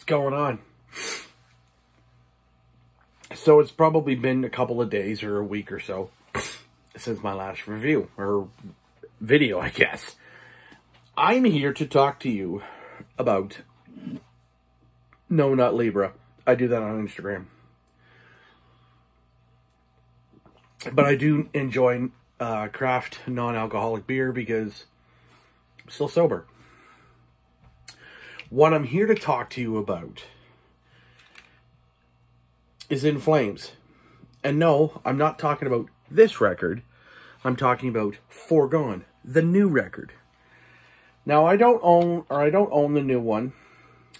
What's going on? So it's probably been a couple of days or a week or so since my last review, or video, I guess. I'm here to talk to you about... No, not Libra. I do that on Instagram. But I do enjoy craft non-alcoholic beer because I'm still sober. What I'm here to talk to you about is In Flames. And no, I'm not talking about this record. I'm talking about Forgone, the new record. Now, I don't own the new one.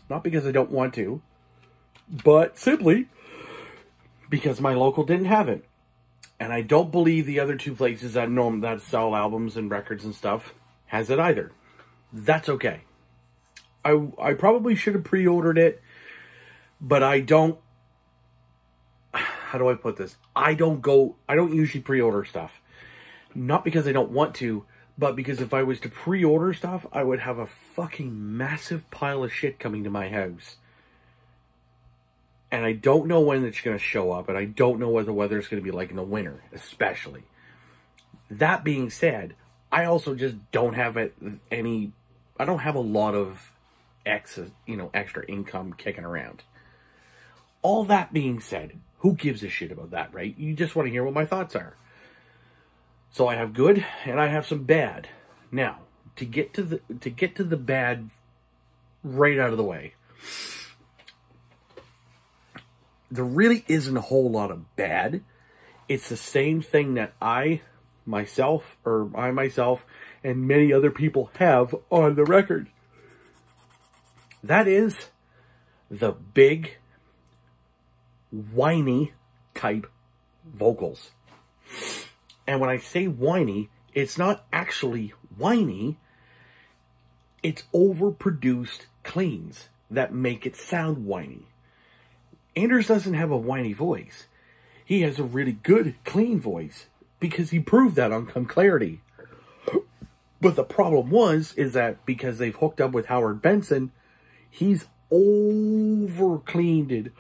Not because I don't want to, but simply because my local didn't have it. And I don't believe the other two places that sell albums and records and stuff has it either. That's okay. I probably should have pre-ordered it, but I don't... How do I put this? I don't usually pre-order stuff. Not because I don't want to, but because if I was to pre-order stuff, I would have a fucking massive pile of shit coming to my house. And I don't know when it's going to show up, and I don't know what the weather is going to be like in the winter, especially. That being said, I also just don't have I don't have a lot of extra income kicking around. All that being said, who gives a shit about that, right? You just want to hear what my thoughts are. So I have good and I have some bad. Now, to get to the bad right out of the way, there really isn't a whole lot of bad. It's the same thing that I myself and many other people have on the record. That is the big, whiny type vocals. And when I say whiny, it's not actually whiny. It's overproduced cleans that make it sound whiny. Anders doesn't have a whiny voice. He has a really good, clean voice because he proved that on Come Clarity. But the problem is that because they've hooked up with Howard Benson, he's over-cleaned it.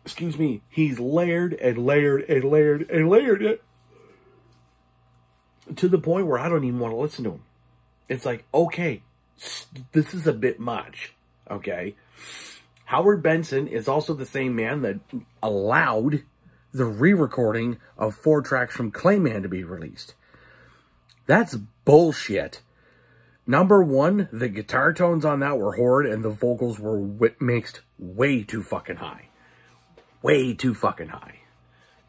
Excuse me. He's layered and layered and layered and layered it to the point where I don't even want to listen to him. It's like, okay, this is a bit much, okay? Howard Benson is also the same man that allowed the re-recording of 4 tracks from Clayman to be released. That's bullshit. Number one, the guitar tones on that were horrid and the vocals were mixed way too fucking high. Way too fucking high.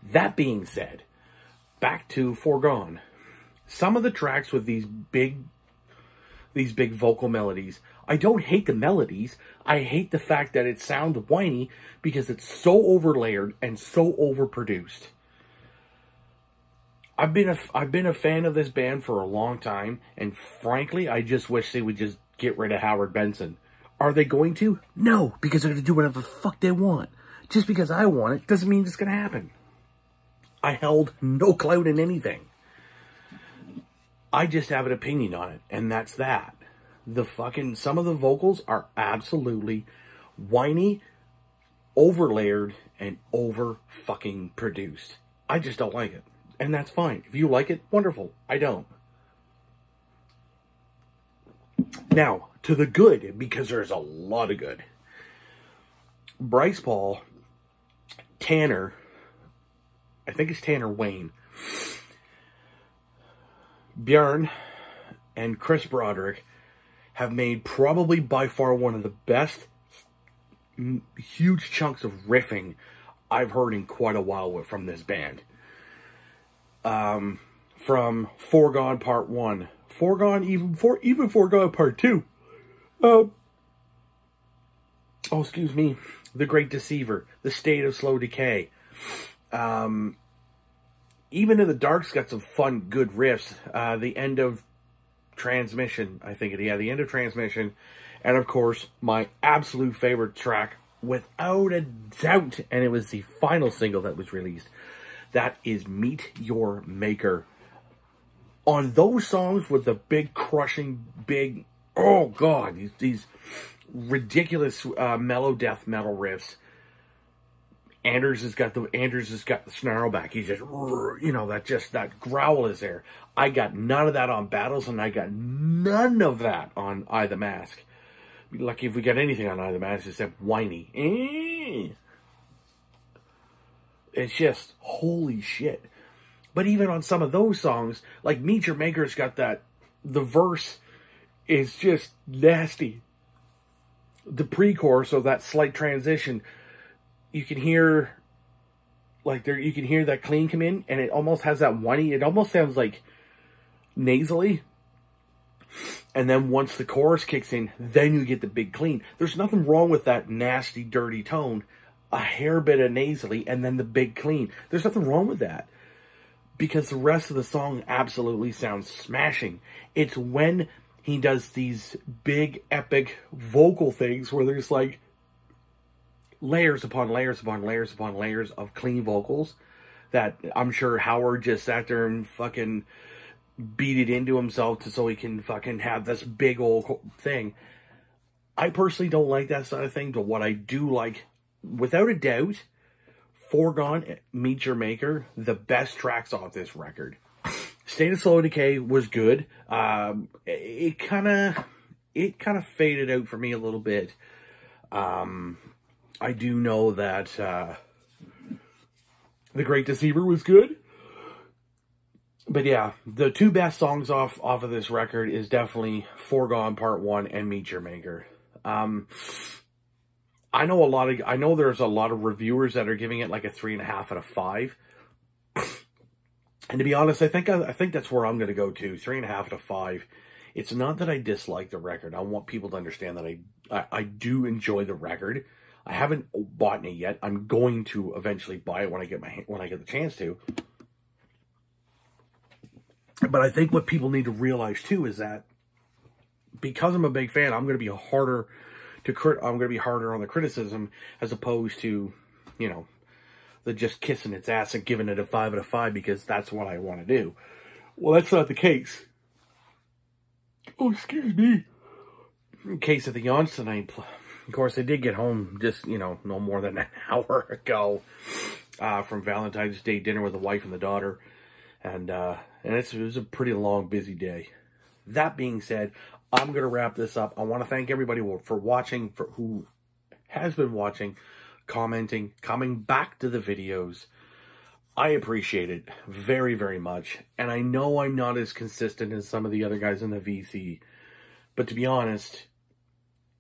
That being said, back to Forgone. Some of the tracks with these big vocal melodies, I don't hate the melodies. I hate the fact that it sounds whiny because it's so overlayered and so overproduced. I've been a fan of this band for a long time, and frankly, I just wish they would just get rid of Howard Benson. Are they going to? No, because they're going to do whatever the fuck they want. Just because I want it doesn't mean it's going to happen. I held no clout in anything. I just have an opinion on it, and that's that. Some of the vocals are absolutely whiny, overlayered, and over-fucking produced. I just don't like it. And that's fine. If you like it, wonderful. I don't. Now, to the good, because there's a lot of good. Bryce Paul, Tanner, I think it's Tanner Wayne, Bjorn, and Chris Broderick have made probably by far one of the best huge chunks of riffing I've heard in quite a while from this band. From Forgone Part 1, Forgone, even Forgone Part 2. Excuse me. The Great Deceiver, The State of Slow Decay. Even in the Dark's got some fun, good riffs. The End of Transmission, I think. The End of Transmission. And, of course, my absolute favorite track, without a doubt, and it was the final single that was released. That is Meet Your Maker. On those songs with the big, crushing, big... Oh, God. These ridiculous mellow death metal riffs. Anders has got the snarl back. He's just, you know, that growl is there. I got none of that on Battles, and I got none of that on Eye the Mask. Be lucky if we got anything on Eye the Mask except whiny. It's just, holy shit. But even on some of those songs, like Meet Your Maker's got that, the verse is just nasty. The pre-chorus, so that slight transition, you can hear, like, you can hear that clean come in, and it almost has that whiny, it almost sounds like nasally. And then once the chorus kicks in, then you get the big clean. There's nothing wrong with that nasty, dirty tone. A hair bit of nasally, and then the big clean. There's nothing wrong with that. Because the rest of the song absolutely sounds smashing. It's when he does these big, epic vocal things where there's like layers upon layers upon layers upon layers of clean vocals that I'm sure Howard just sat there and fucking beat it into himself so he can fucking have this big old thing. I personally don't like that sort of thing, but what I do like, without a doubt, Forgone, Meet Your Maker, the best tracks off this record. State of Slow Decay was good. It kind of faded out for me a little bit. I do know that The Great Deceiver was good. But yeah, the two best songs off of this record is definitely Forgone Part 1 and Meet Your Maker. I know there's a lot of reviewers that are giving it like a 3.5 out of 5. And to be honest, I think that's where I'm going to go to, 3.5 out of 5. It's not that I dislike the record. I want people to understand that I do enjoy the record. I haven't bought it yet. I'm going to eventually buy it when I get the chance to. But I think what people need to realize too is that because I'm a big fan, I'm going to be harder on the criticism as opposed to, you know, the just kissing its ass and giving it a 5 out of 5 because that's what I want to do. Well, that's not the case. Oh, excuse me. In case of the yawns tonight, of course, I did get home just, you know, no more than an hour ago from Valentine's Day dinner with the wife and the daughter. And it was a pretty long, busy day. That being said, I'm going to wrap this up. I want to thank everybody for watching, for who has been watching, commenting, coming back to the videos. I appreciate it very, very much. And I know I'm not as consistent as some of the other guys in the VC. But to be honest,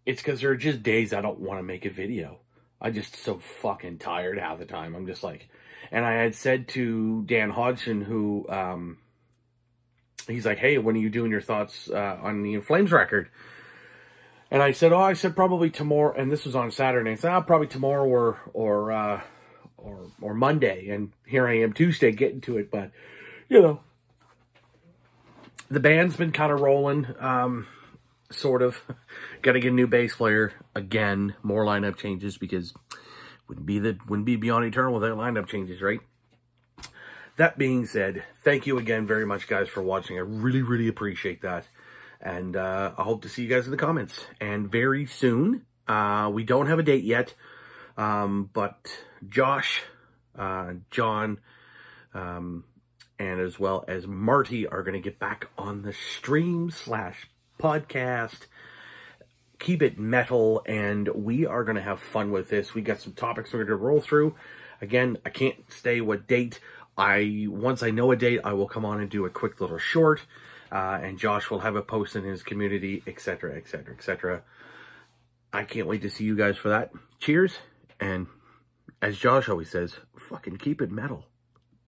it's because there are just days I don't want to make a video. I'm just so fucking tired half the time. I'm just like... And I had said to Dan Hodgson, who, he's like, hey, when are you doing your thoughts on the In Flames record? And I said, probably tomorrow. And this was on Saturday. I said, probably tomorrow or Monday. And here I am Tuesday getting to it. But, you know, the band's been kind of rolling, sort of. Got to get a new bass player again. More lineup changes because... Wouldn't be Beyond Eternal without lineup changes, right? That being said, thank you again very much, guys, for watching. I really, really appreciate that. And I hope to see you guys in the comments. And very soon, we don't have a date yet, but Josh, John, and as well as Marty are going to get back on the stream/podcast. Keep it metal, and we are going to have fun with this. We got some topics we're going to roll through. Again, I can't say what date. Once I know a date, I will come on and do a quick little short, and Josh will have a post in his community, etc., etc., etc. I can't wait to see you guys for that. Cheers, and as Josh always says, fucking keep it metal.